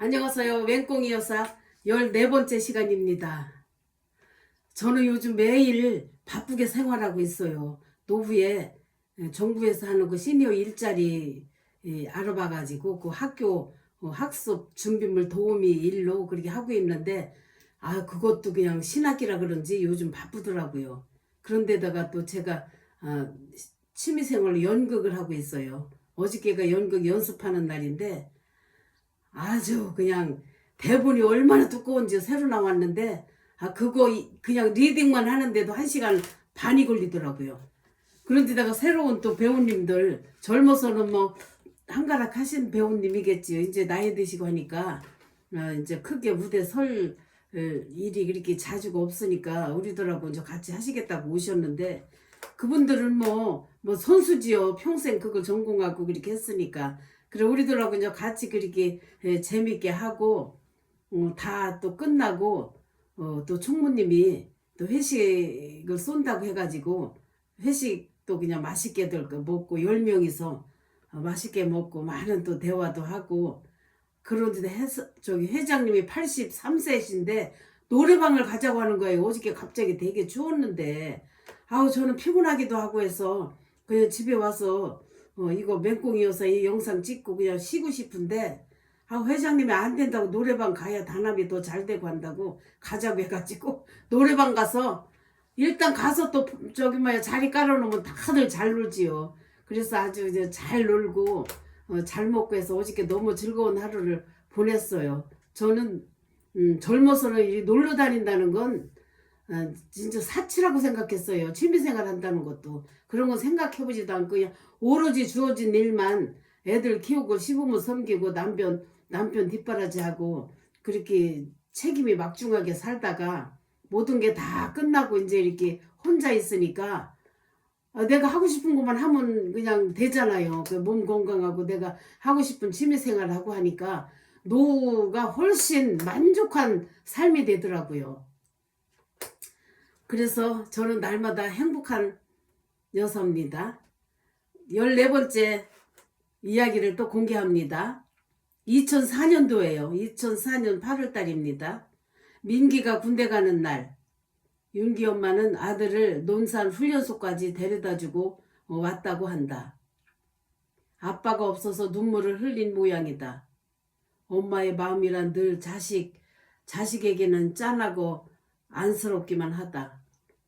안녕하세요. 맹꽁이 여사 14번째 시간입니다. 저는 요즘 매일 바쁘게 생활하고 있어요. 노후에 정부에서 하는 그 시니어 일자리 알아봐가지고 그 학교 학습 준비물 도우미 일로 그렇게 하고 있는데 그것도 그냥 신학기라 그런지 요즘 바쁘더라고요. 그런데다가 또 제가 취미생활로 연극을 하고 있어요. 어저께가 연극 연습하는 날인데 아주 그냥 대본이 얼마나 두꺼운지 새로 나왔는데 그거 그냥 리딩만 하는데도 1시간 반이 걸리더라고요. 그런데다가 새로운 또 배우님들 젊어서는 뭐 한가락 하신 배우님이겠지요. 이제 나이 드시고 하니까 이제 크게 무대 설 일이 그렇게 자주가 없으니까 우리들하고 이제 같이 하시겠다고 오셨는데 그분들은 뭐 선수지요. 평생 그걸 전공하고 그렇게 했으니까. 그래 우리들하고 이제 같이 그렇게 재밌게 하고 다 또 끝나고 또 총무님이 또 회식을 쏜다고 해가지고 회식도 그냥 맛있게들 먹고 10명이서 맛있게 먹고 많은 또 대화도 하고 그런데 저기 회장님이 83세신데 노래방을 가자고 하는 거예요. 어저께 갑자기 되게 추웠는데 저는 피곤하기도 하고 해서 그냥 집에 와서 이거 맹꽁이어서 이 영상 찍고 그냥 쉬고 싶은데 회장님이 안 된다고 노래방 가야 단합이 더 잘 되고 한다고 가자고 해가지고 노래방 가서 일단 가서 또 저기 뭐야 자리 깔아놓으면 다들 잘 놀지요. 그래서 아주 이제 잘 놀고 잘 먹고 해서 어저께 너무 즐거운 하루를 보냈어요. 저는 젊어서는 이 놀러 다닌다는 건 진짜 사치라고 생각했어요. 취미생활 한다는 것도 그런 건 생각해보지도 않고 그냥 오로지 주어진 일만 애들 키우고 시부모 섬기고 남편 뒷바라지하고 그렇게 책임이 막중하게 살다가 모든 게 다 끝나고 이제 이렇게 혼자 있으니까 내가 하고 싶은 것만 하면 그냥 되잖아요. 그 몸 건강하고 내가 하고 싶은 취미생활 하고 하니까 노후가 훨씬 만족한 삶이 되더라고요. 그래서 저는 날마다 행복한 여사입니다. 14번째 이야기를 또 공개합니다. 2004년도예요. 2004년 8월달입니다. 민기가 군대 가는 날 윤기 엄마는 아들을 논산 훈련소까지 데려다주고 왔다고 한다. 아빠가 없어서 눈물을 흘린 모양이다. 엄마의 마음이란 늘 자식에게는 짠하고 안쓰럽기만 하다.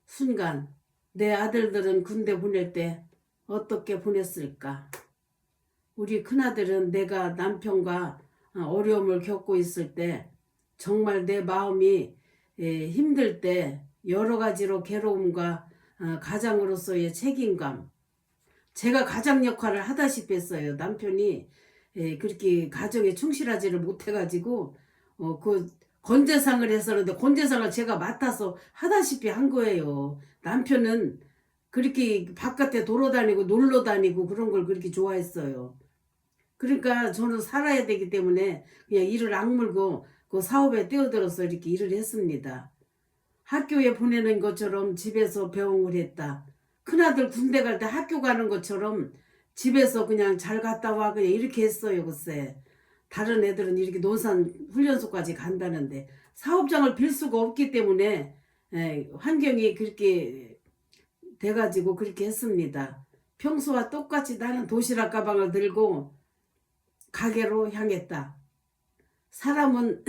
순간 내 아들들은 군대 보낼 때 어떻게 보냈을까? 우리 큰아들은 내가 남편과 어려움을 겪고 있을 때 정말 내 마음이 힘들 때 여러 가지로 괴로움과 가장으로서의 책임감 제가 가장 역할을 하다시피 했어요. 남편이 그렇게 가정에 충실하지를 못해가지고 그 건재상을 했었는데 건재상을 제가 맡아서 하다시피 한 거예요. 남편은 그렇게 바깥에 돌아다니고 놀러 다니고 그런 걸 그렇게 좋아했어요. 그러니까 저는 살아야 되기 때문에 그냥 일을 악물고 그 사업에 뛰어들어서 이렇게 일을 했습니다. 학교에 보내는 것처럼 집에서 배웅을 했다. 큰아들 군대 갈 때 학교 가는 것처럼 집에서 그냥 잘 갔다 와 그냥 이렇게 했어요. 글쎄 다른 애들은 이렇게 논산 훈련소까지 간다는데 사업장을 빌 수가 없기 때문에 환경이 그렇게 돼가지고 그렇게 했습니다. 평소와 똑같이 나는 도시락 가방을 들고 가게로 향했다. 사람은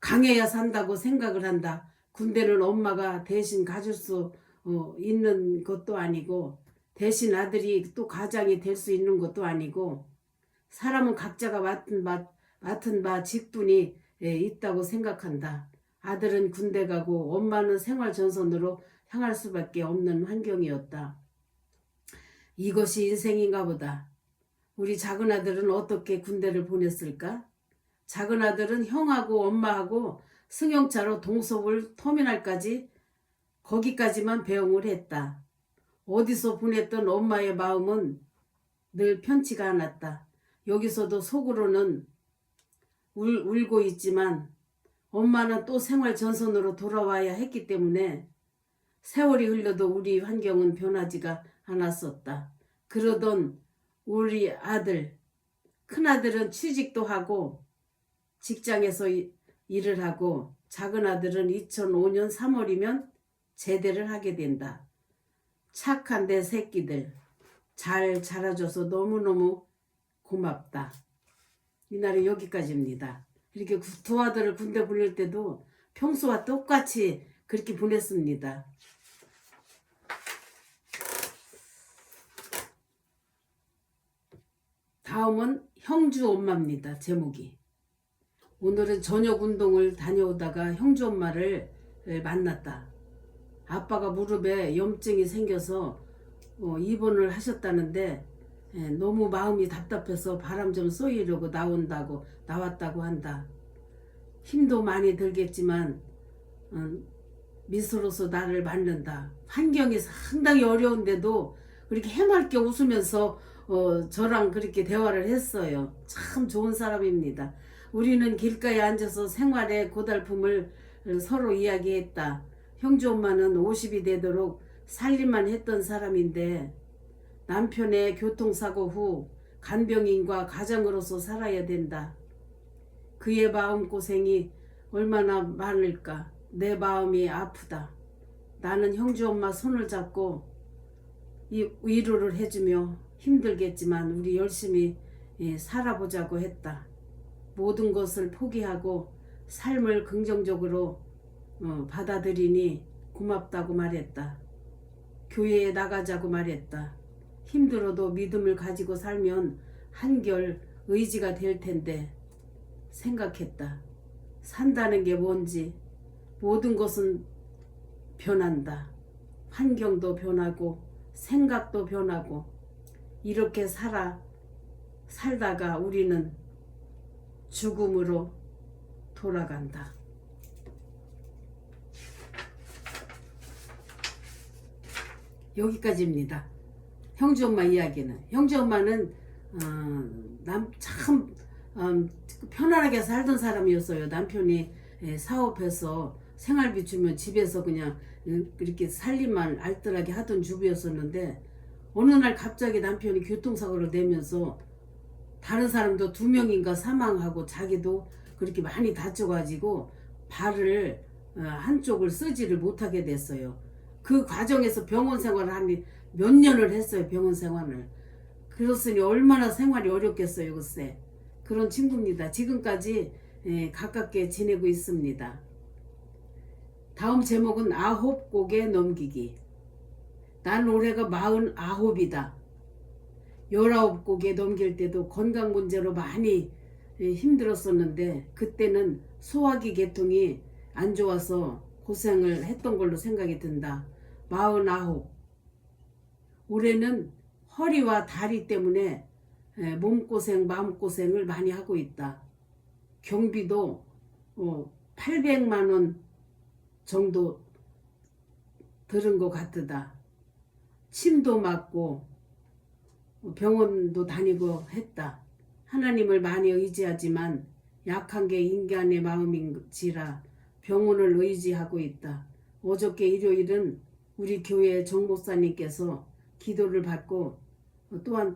강해야 산다고 생각을 한다. 군대는 엄마가 대신 가줄 수 있는 것도 아니고 대신 아들이 또 가장이 될 수 있는 것도 아니고 사람은 각자가 맡은 바 직분이 있다고 생각한다. 아들은 군대 가고 엄마는 생활 전선으로 향할 수밖에 없는 환경이었다. 이것이 인생인가 보다. 우리 작은 아들은 어떻게 군대를 보냈을까? 작은 아들은 형하고 엄마하고 승용차로 동서울 터미널까지 거기까지만 배웅을 했다. 어디서 보냈던 엄마의 마음은 늘 편치가 않았다. 여기서도 속으로는 울고 있지만 엄마는 또 생활 전선으로 돌아와야 했기 때문에 세월이 흘러도 우리 환경은 변하지가 않았었다. 그러던 우리 아들, 큰아들은 취직도 하고 직장에서 일을 하고 작은 아들은 2005년 3월이면 제대를 하게 된다. 착한 내 새끼들 잘 자라줘서 너무너무 고맙다. 이날은 여기까지입니다. 이렇게 두 아들을 군대 보낼 때도 평소와 똑같이 그렇게 보냈습니다. 다음은 형주 엄마입니다. 제목이. 오늘은 저녁 운동을 다녀오다가 형주 엄마를 만났다. 아빠가 무릎에 염증이 생겨서 입원을 하셨다는데 너무 마음이 답답해서 바람 좀 쏘이려고 나왔다고 한다. 힘도 많이 들겠지만 미소로서 나를 맞는다. 환경이 상당히 어려운데도 그렇게 해맑게 웃으면서 저랑 그렇게 대화를 했어요. 참 좋은 사람입니다. 우리는 길가에 앉아서 생활의 고달픔을 서로 이야기했다. 형주 엄마는 50이 되도록 살림만 했던 사람인데 남편의 교통사고 후 간병인과 가장으로서 살아야 된다. 그의 마음고생이 얼마나 많을까. 내 마음이 아프다. 나는 형주 엄마 손을 잡고 위로를 해주며 힘들겠지만 우리 열심히 살아보자고 했다. 모든 것을 포기하고 삶을 긍정적으로 받아들이니 고맙다고 말했다. 교회에 나가자고 말했다. 힘들어도 믿음을 가지고 살면 한결 의지가 될 텐데 생각했다. 산다는 게 뭔지. 모든 것은 변한다. 환경도 변하고 생각도 변하고 이렇게 살다가 우리는 죽음으로 돌아간다. 여기까지입니다. 형주 엄마 이야기는. 형주 엄마는 참 편안하게 살던 사람이었어요. 남편이 사업해서 생활비 주면 집에서 그냥 이렇게 살림만 알뜰하게 하던 주부였었는데 어느 날 갑자기 남편이 교통사고를 내면서 다른 사람도 2명인가 사망하고 자기도 그렇게 많이 다쳐가지고 발을 한쪽을 쓰지를 못하게 됐어요. 그 과정에서 병원 생활을 한 몇 년을 했어요. 병원 생활을. 그렇으니 얼마나 생활이 어렵겠어요. 글쎄. 그런 친구입니다. 지금까지 가깝게 지내고 있습니다. 다음 제목은 9곡에 넘기기. 난 올해가 49이다. 19곡에 넘길 때도 건강 문제로 많이 힘들었었는데 그때는 소화기 계통이 안 좋아서 고생을 했던 걸로 생각이 든다. 49. 올해는 허리와 다리 때문에 몸고생, 마음고생을 많이 하고 있다. 경비도 800만 원 정도 들은 것 같다. 침도 맞고 병원도 다니고 했다. 하나님을 많이 의지하지만 약한 게 인간의 마음인지라 병원을 의지하고 있다. 어저께 일요일은 우리 교회 정 목사님께서 기도를 받고 또한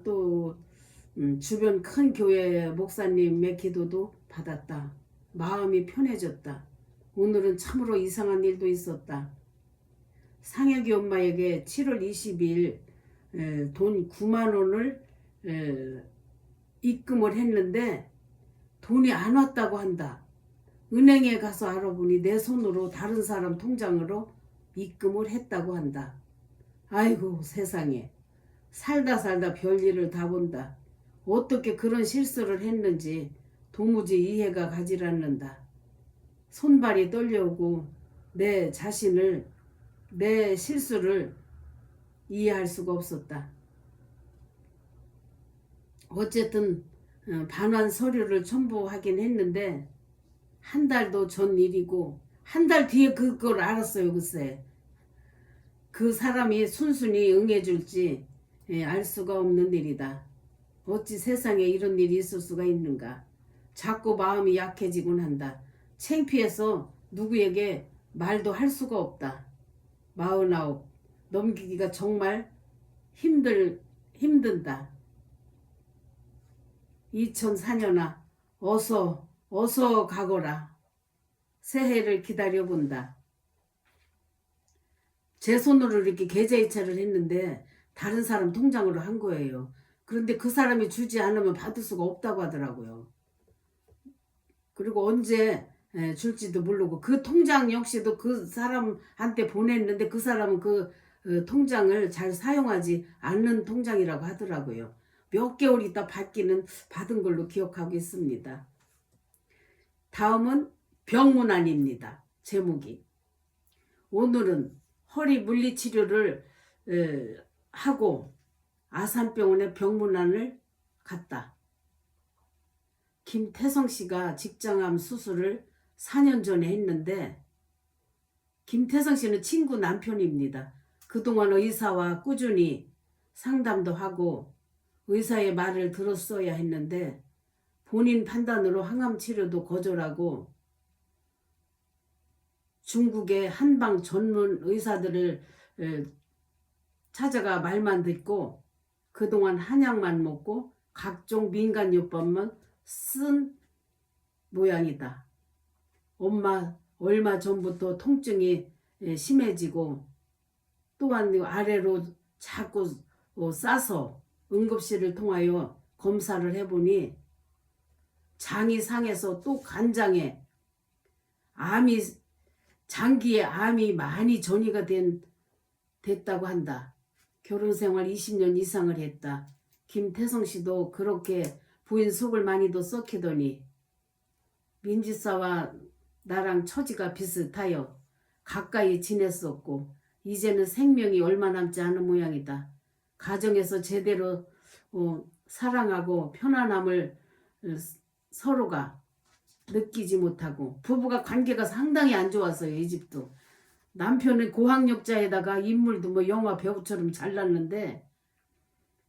주변 큰 교회 목사님의 기도도 받았다. 마음이 편해졌다. 오늘은 참으로 이상한 일도 있었다. 상혁이 엄마에게 7월 20일 돈 9만 원을 입금을 했는데 돈이 안 왔다고 한다. 은행에 가서 알아보니 내 손으로 다른 사람 통장으로 입금을 했다고 한다. 아이고 세상에. 살다 별일을 다 본다. 어떻게 그런 실수를 했는지 도무지 이해가 가지 않는다. 손발이 떨려오고 내 실수를 이해할 수가 없었다. 어쨌든 반환 서류를 첨부하긴 했는데 한 달도 전 일이고 한 달 뒤에 그걸 알았어요. 글쎄. 그 사람이 순순히 응해줄지 알 수가 없는 일이다. 어찌 세상에 이런 일이 있을 수가 있는가. 자꾸 마음이 약해지곤 한다. 창피해서 누구에게 말도 할 수가 없다. 49. 넘기기가 정말 힘든다. 2004년아 어서 어서 가거라. 새해를 기다려본다. 제 손으로 이렇게 계좌이체를 했는데 다른 사람 통장으로 한 거예요. 그런데 그 사람이 주지 않으면 받을 수가 없다고 하더라고요. 그리고 언제 줄지도 모르고 그 통장 역시도 그 사람한테 보냈는데 그 사람은 그 통장을 잘 사용하지 않는 통장이라고 하더라고요. 몇 개월 있다 받은 걸로 기억하고 있습니다. 다음은 병문안입니다. 제목이. 오늘은 허리 물리치료를 하고 아산병원에 병문안을 갔다. 김태성 씨가 직장암 수술을 4년 전에 했는데 김태성 씨는 친구 남편입니다. 그동안 의사와 꾸준히 상담도 하고 의사의 말을 들었어야 했는데 본인 판단으로 항암 치료도 거절하고 중국의 한방 전문 의사들을 찾아가 말만 듣고 그동안 한약만 먹고 각종 민간요법만 쓴 모양이다. 엄마 얼마 전부터 통증이 심해지고 또한 아래로 자꾸 싸서 응급실을 통하여 검사를 해보니 장이 상해서 또 간장에 장기에 암이 많이 전이가 됐다고 한다. 결혼생활 20년 이상을 했다. 김태성 씨도 그렇게 부인 속을 많이도 썩히더니 민지사와 나랑 처지가 비슷하여 가까이 지냈었고 이제는 생명이 얼마 남지 않은 모양이다. 가정에서 제대로 사랑하고 편안함을 서로가 느끼지 못하고 부부가 관계가 상당히 안 좋았어요. 이 집도. 남편은 고학력자에다가 인물도 뭐 영화 배우처럼 잘났는데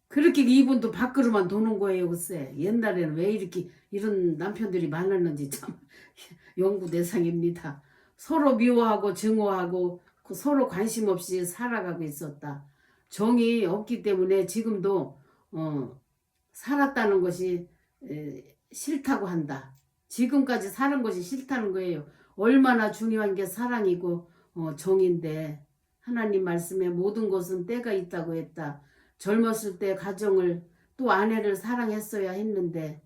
그렇게 이분도 밖으로만 도는 거예요. 글쎄 옛날에는 왜 이렇게 이런 남편들이 많았는지 참 연구 대상입니다. 서로 미워하고 증오하고 서로 관심 없이 살아가고 있었다. 정이 없기 때문에 지금도 살았다는 것이 싫다고 한다. 지금까지 사는 것이 싫다는 거예요. 얼마나 중요한 게 사랑이고 정인데 하나님 말씀에 모든 것은 때가 있다고 했다. 젊었을 때 가정을 또 아내를 사랑했어야 했는데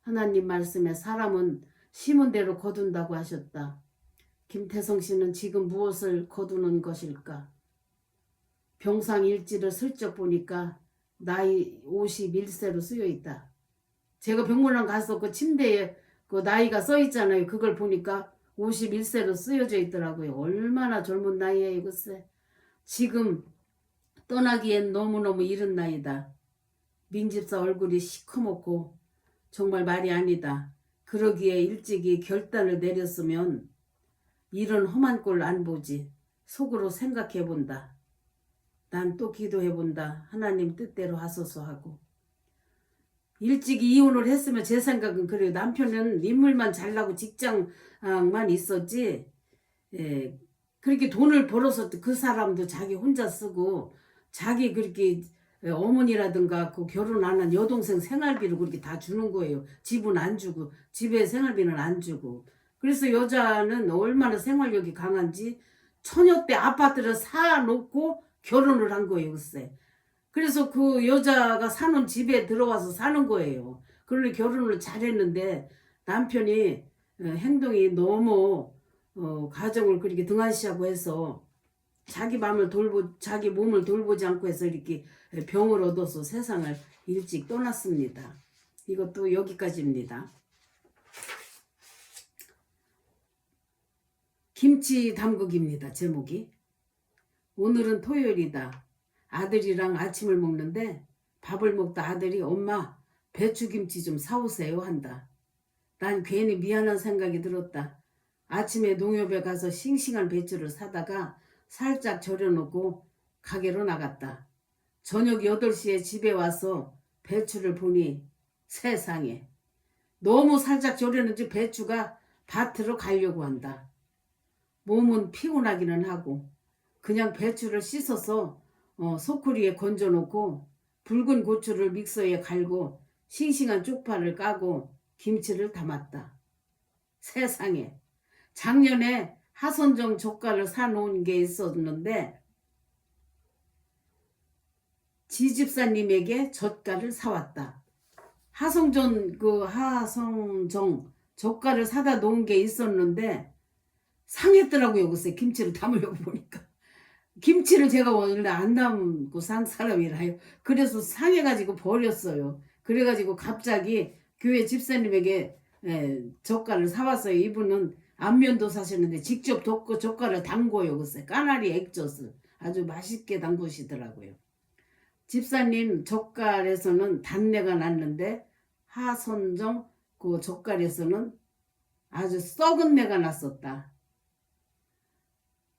하나님 말씀에 사람은 심은 대로 거둔다고 하셨다. 김태성 씨는 지금 무엇을 거두는 것일까? 병상일지를 슬쩍 보니까 나이 51세로 쓰여 있다. 제가 병문안 가서 그 침대에 그 나이가 써 있잖아요. 그걸 보니까 51세로 쓰여져 있더라고요. 얼마나 젊은 나이에요. 글쎄. 지금 떠나기엔 너무너무 이른 나이다. 민집사 얼굴이 시커멓고 정말 말이 아니다. 그러기에 일찍이 결단을 내렸으면 이런 험한 꼴 안 보지. 속으로 생각해 본다. 난 또 기도해 본다. 하나님 뜻대로 하소서 하고. 일찍 이혼을 했으면 제 생각은 그래요. 남편은 인물만 잘나고 직장만 있었지. 그렇게 돈을 벌어서 그 사람도 자기 혼자 쓰고 자기 그렇게 어머니라든가 그 결혼 안 한 여동생 생활비를 그렇게 다 주는 거예요. 집은 안 주고 집에 생활비는 안 주고. 그래서 여자는 얼마나 생활력이 강한지 처녀 때 아파트를 사놓고 결혼을 한 거예요. 글쎄. 그래서 그 여자가 사는 집에 들어와서 사는 거예요. 그런데 결혼을 잘했는데 남편이 행동이 너무 가정을 그렇게 등한시하고 해서 자기 몸을 돌보지 않고 해서 이렇게 병을 얻어서 세상을 일찍 떠났습니다. 이것도 여기까지입니다. 김치 담그기입니다. 제목이. 오늘은 토요일이다. 아들이랑 아침을 먹는데 밥을 먹다 아들이 엄마 배추김치 좀 사오세요 한다. 난 괜히 미안한 생각이 들었다. 아침에 농협에 가서 싱싱한 배추를 사다가 살짝 절여놓고 가게로 나갔다. 저녁 8시에 집에 와서 배추를 보니 세상에 너무 살짝 절였는지 배추가 밭으로 가려고 한다. 몸은 피곤하기는 하고 그냥 배추를 씻어서 소쿠리에 건져놓고 붉은 고추를 믹서에 갈고 싱싱한 쪽파를 까고 김치를 담았다. 세상에. 작년에 하선정 젓갈을 사놓은 게 있었는데 지집사님에게 젓갈을 사왔다. 하성정 젓갈을 사다 놓은 게 있었는데 상했더라고요. 글쎄 김치를 담으려고 보니까. 김치를 제가 원래 안 담고 산 사람이라요. 그래서 상해가지고 버렸어요. 그래가지고 갑자기 교회 집사님에게 젓갈을 사왔어요. 이분은 안면도 사셨는데 직접 젓갈을 담궈요. 글쎄 까나리 액젓을 아주 맛있게 담그시더라고요. 집사님 젓갈에서는 단내가 났는데 하선정 그 젓갈에서는 아주 썩은 내가 났었다.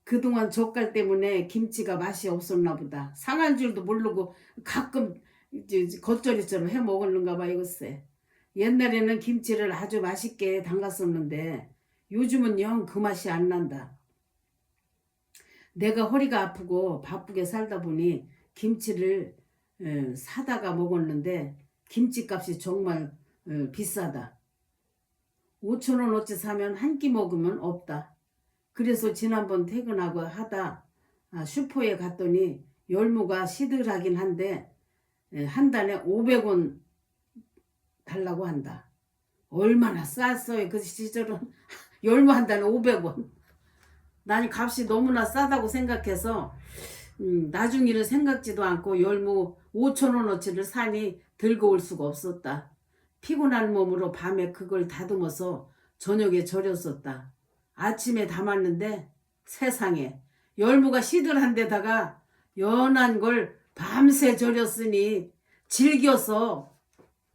그동안 젓갈 때문에 김치가 맛이 없었나 보다. 상한 줄도 모르고 가끔 겉절이처럼 해 먹었는가 봐 이것세. 옛날에는 김치를 아주 맛있게 담갔었는데 요즘은 영 그 맛이 안 난다. 내가 허리가 아프고 바쁘게 살다 보니 김치를 사다가 먹었는데 김치값이 정말 비싸다. 5,000원어치 사면 한 끼 먹으면 없다. 그래서 지난번 퇴근하고 하다 슈퍼에 갔더니 열무가 시들하긴 한데 한 단에 500원 달라고 한다. 얼마나 쌌어요. 그 시절은 열무 한 단에 500원. 나는 값이 너무나 싸다고 생각해서 나중일을 생각지도 않고 열무 5,000원어치를 사니 들고 올 수가 없었다. 피곤한 몸으로 밤에 그걸 다듬어서 저녁에 절였었다. 아침에 담았는데 세상에 열무가 시들한 데다가 연한 걸 밤새 절였으니 질겨서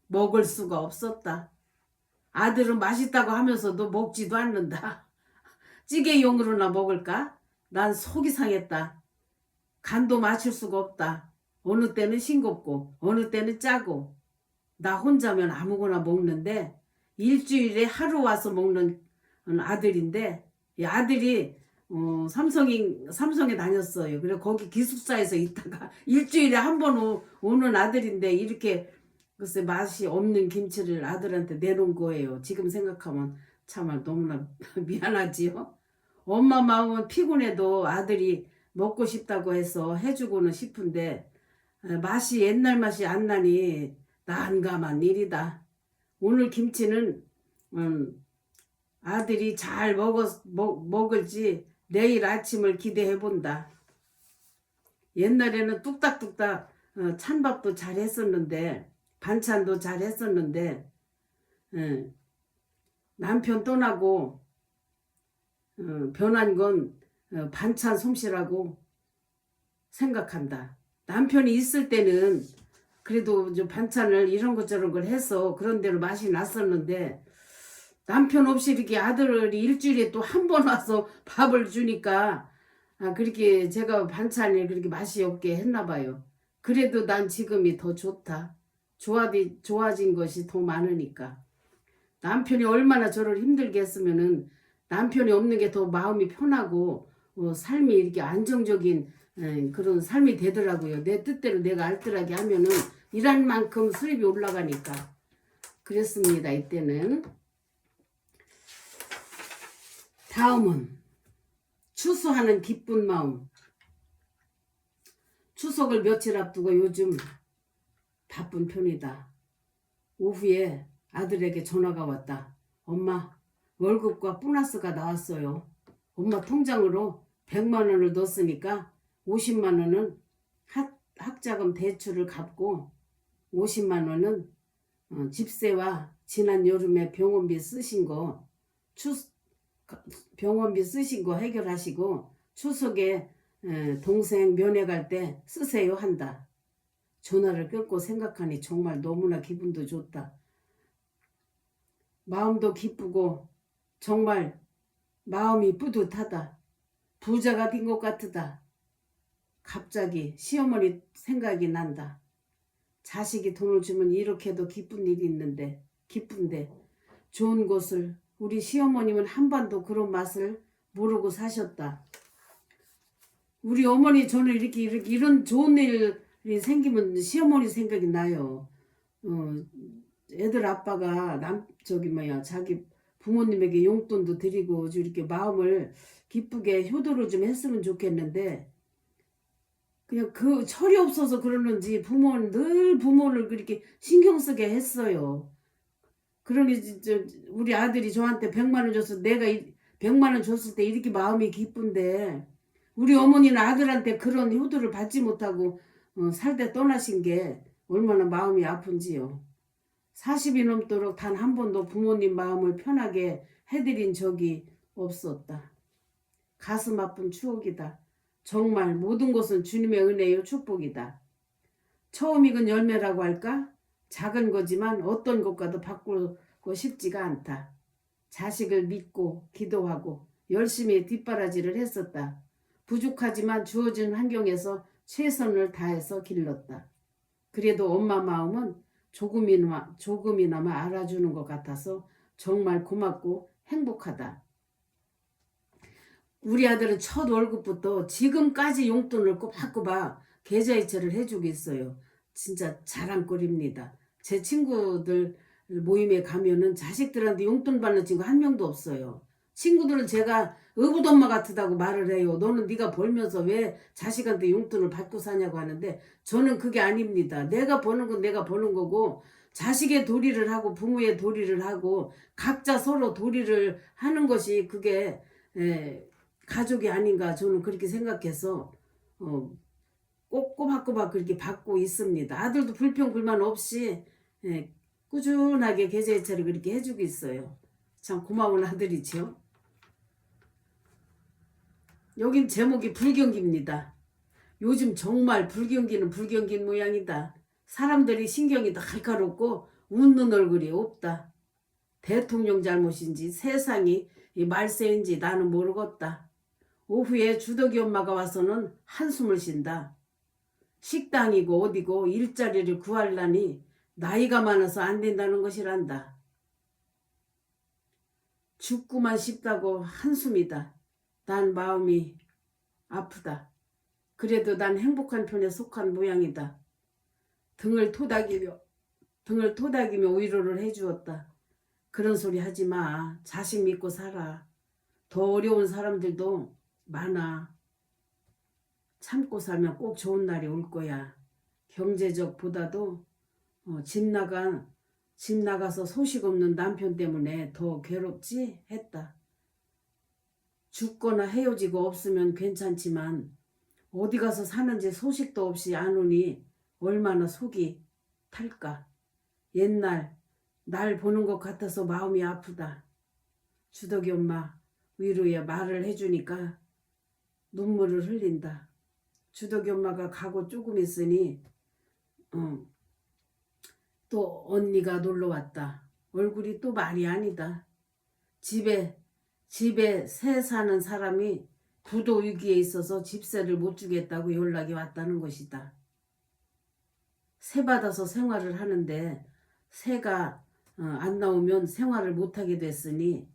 먹을 수가 없었다. 아들은 맛있다고 하면서도 먹지도 않는다. 찌개용으로나 먹을까? 난 속이 상했다. 간도 맞출 수가 없다. 어느 때는 싱겁고 어느 때는 짜고 나 혼자면 아무거나 먹는데 일주일에 하루 와서 먹는 아들인데 이 아들이 삼성에 다녔어요. 그래서 거기 기숙사에서 있다가 일주일에 한 번 오는 아들인데 이렇게 글쎄 맛이 없는 김치를 아들한테 내놓은 거예요. 지금 생각하면 정말 너무나 미안하지요. 엄마 마음은 피곤해도 아들이 먹고 싶다고 해서 해주고는 싶은데 맛이 옛날 맛이 안 나니 난감한 일이다. 오늘 김치는 아들이 잘 먹을지 내일 아침을 기대해 본다. 옛날에는 뚝딱뚝딱 찬밥도 잘 했었는데 반찬도 잘 했었는데 남편 떠나고 변한 건 반찬 솜씨라고 생각한다. 남편이 있을 때는 그래도 좀 반찬을 이런 것 저런 걸 해서 그런 대로 맛이 났었는데 남편 없이 이렇게 아들이 일주일에 또 한 번 와서 밥을 주니까 그렇게 제가 반찬이 그렇게 맛이 없게 했나 봐요. 그래도 난 지금이 더 좋다. 좋아진 것이 더 많으니까. 남편이 얼마나 저를 힘들게 했으면은 남편이 없는 게 더 마음이 편하고 삶이 이렇게 안정적인 그런 삶이 되더라고요. 내 뜻대로 내가 알뜰하게 하면은 일한 만큼 수입이 올라가니까. 그랬습니다. 이때는. 다음은 추수하는 기쁜 마음. 추석을 며칠 앞두고 요즘 바쁜 편이다. 오후에 아들에게 전화가 왔다. 엄마, 월급과 보너스가 나왔어요. 엄마 통장으로 100만 원을 넣었으니까 50만 원은 학자금 대출을 갚고 50만 원은 집세와 지난 여름에 병원비 쓰신 거 해결하시고 추석에 동생 면회 갈 때 쓰세요 한다. 전화를 끊고 생각하니 정말 너무나 기분도 좋다. 마음도 기쁘고 정말 마음이 뿌듯하다. 부자가 된 것 같으다. 갑자기 시어머니 생각이 난다. 자식이 돈을 주면 이렇게도 기쁜 일이 있는데 기쁜데 좋은 것을 우리 시어머님은 한 번도 그런 맛을 모르고 사셨다. 우리 어머니 저는 이렇게 이런 좋은 일이 생기면 시어머니 생각이 나요. 애들 아빠가 자기 부모님에게 용돈도 드리고 이렇게 마음을 기쁘게 효도를 좀 했으면 좋겠는데 그냥 그 철이 없어서 그러는지 부모는 늘 부모를 그렇게 신경 쓰게 했어요. 그러니 우리 아들이 저한테 100만 원 줬을 때 내가 100만 원 줬을 때 이렇게 마음이 기쁜데 우리 어머니는 아들한테 그런 효도를 받지 못하고 살다 떠나신 게 얼마나 마음이 아픈지요. 40이 넘도록 단 한 번도 부모님 마음을 편하게 해드린 적이 없었다. 가슴 아픈 추억이다. 정말 모든 것은 주님의 은혜요 축복이다. 처음 익은 열매라고 할까? 작은 거지만 어떤 것과도 바꾸고 싶지가 않다. 자식을 믿고 기도하고 열심히 뒷바라지를 했었다. 부족하지만 주어진 환경에서 최선을 다해서 길렀다. 그래도 엄마 마음은 조금이나마 알아주는 것 같아서 정말 고맙고 행복하다. 우리 아들은 첫 월급부터 지금까지 용돈을 꼬박꼬박 계좌이체를 해주고 있어요. 진짜 자랑거리입니다. 제 친구들 모임에 가면은 자식들한테 용돈 받는 친구 한 명도 없어요. 친구들은 제가 의붓엄마 같다고 말을 해요. 너는 네가 벌면서 왜 자식한테 용돈을 받고 사냐고 하는데 저는 그게 아닙니다. 내가 버는 건 내가 버는 거고 자식의 도리를 하고 부모의 도리를 하고 각자 서로 도리를 하는 것이 그게 가족이 아닌가 저는 그렇게 생각해서 꼬박꼬박 그렇게 받고 있습니다. 아들도 불평 불만 없이 꾸준하게 계좌이체를 그렇게 해주고 있어요. 참 고마운 아들이죠. 여긴 제목이 불경기입니다. 요즘 정말 불경기는 불경기인 모양이다. 사람들이 신경이 날카롭고 웃는 얼굴이 없다. 대통령 잘못인지 세상이 이 말세인지 나는 모르겠다. 오후에 주덕이 엄마가 와서는 한숨을 쉰다. 식당이고 어디고 일자리를 구하려니 나이가 많아서 안 된다는 것이란다. 죽고만 싶다고 한숨이다. 난 마음이 아프다. 그래도 난 행복한 편에 속한 모양이다. 등을 토닥이며 위로를 해주었다. 그런 소리 하지 마. 자식 믿고 살아. 더 어려운 사람들도 많아. 참고 살면 꼭 좋은 날이 올 거야. 경제적 보다도 집 나가서 소식 없는 남편 때문에 더 괴롭지 했다. 죽거나 헤어지고 없으면 괜찮지만 어디 가서 사는지 소식도 없이 안 오니 얼마나 속이 탈까. 옛날 날 보는 것 같아서 마음이 아프다. 주덕이 엄마 위로에 말을 해주니까 눈물을 흘린다. 주덕이 엄마가 가고 조금 있으니 또 언니가 놀러 왔다. 얼굴이 또 말이 아니다. 집에 새 사는 사람이 부도 위기에 있어서 집세를 못 주겠다고 연락이 왔다는 것이다. 세 받아서 생활을 하는데 세가 안 나오면 생활을 못하게 됐으니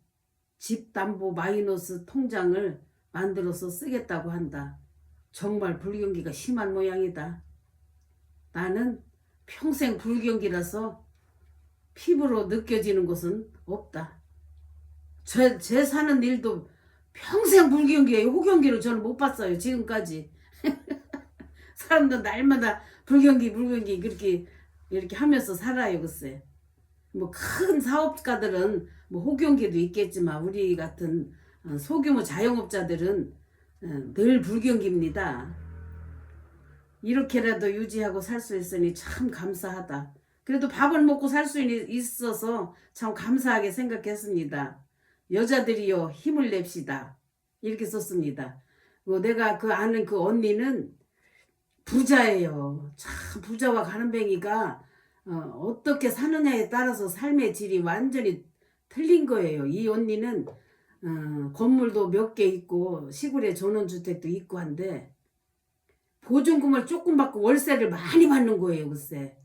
집담보 마이너스 통장을 만들어서 쓰겠다고 한다. 정말 불경기가 심한 모양이다. 나는 평생 불경기라서 피부로 느껴지는 것은 없다. 제 사는 일도 평생 불경기예요. 호경기를 저는 못 봤어요. 지금까지. 사람들 날마다 불경기 그렇게 이렇게 하면서 살아요. 글쎄. 뭐 큰 사업가들은 뭐 호경기도 있겠지만 우리 같은 소규모 자영업자들은 늘 불경기입니다. 이렇게라도 유지하고 살 수 있으니 참 감사하다. 그래도 밥을 먹고 살 수 있어서 참 감사하게 생각했습니다. 여자들이요 힘을 냅시다. 이렇게 썼습니다. 내가 아는 그 언니는 부자예요. 참 부자와 가는뱅이가 어떻게 사느냐에 따라서 삶의 질이 완전히 틀린 거예요. 이 언니는 건물도 몇 개 있고 시골에 전원주택도 있고 한데 보증금을 조금 받고 월세를 많이 받는 거예요. 글쎄.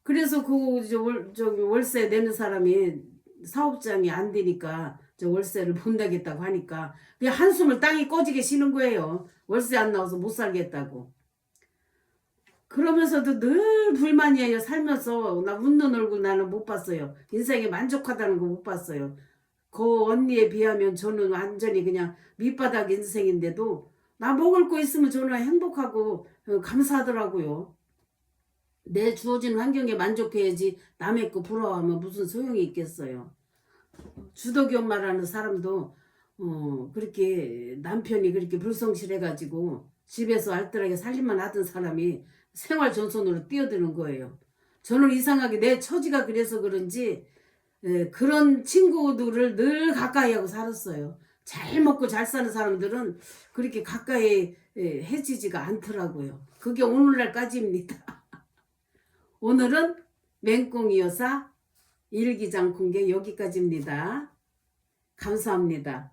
그래서 월세 내는 사람이 사업장이 안 되니까 월세를 못 내겠다고 하니까 그냥 한숨을 땅이 꺼지게 쉬는 거예요. 월세 안 나와서 못 살겠다고. 그러면서도 늘 불만이에요. 살면서 나 웃는 얼굴 나는 못 봤어요. 인생에 만족하다는 거 못 봤어요. 그 언니에 비하면 저는 완전히 그냥 밑바닥 인생인데도 나 먹을 거 있으면 저는 행복하고 감사하더라고요. 내 주어진 환경에 만족해야지 남의 거 부러워하면 무슨 소용이 있겠어요. 주덕이 엄마라는 사람도 그렇게 남편이 그렇게 불성실해가지고 집에서 알뜰하게 살림만 하던 사람이 생활 전선으로 뛰어드는 거예요. 저는 이상하게 내 처지가 그래서 그런지 그런 친구들을 늘 가까이 하고 살았어요. 잘 먹고 잘 사는 사람들은 그렇게 가까이 해지지가 않더라고요. 그게 오늘날까지입니다. 오늘은 맹꽁이 여사 일기장 공개 여기까지입니다. 감사합니다.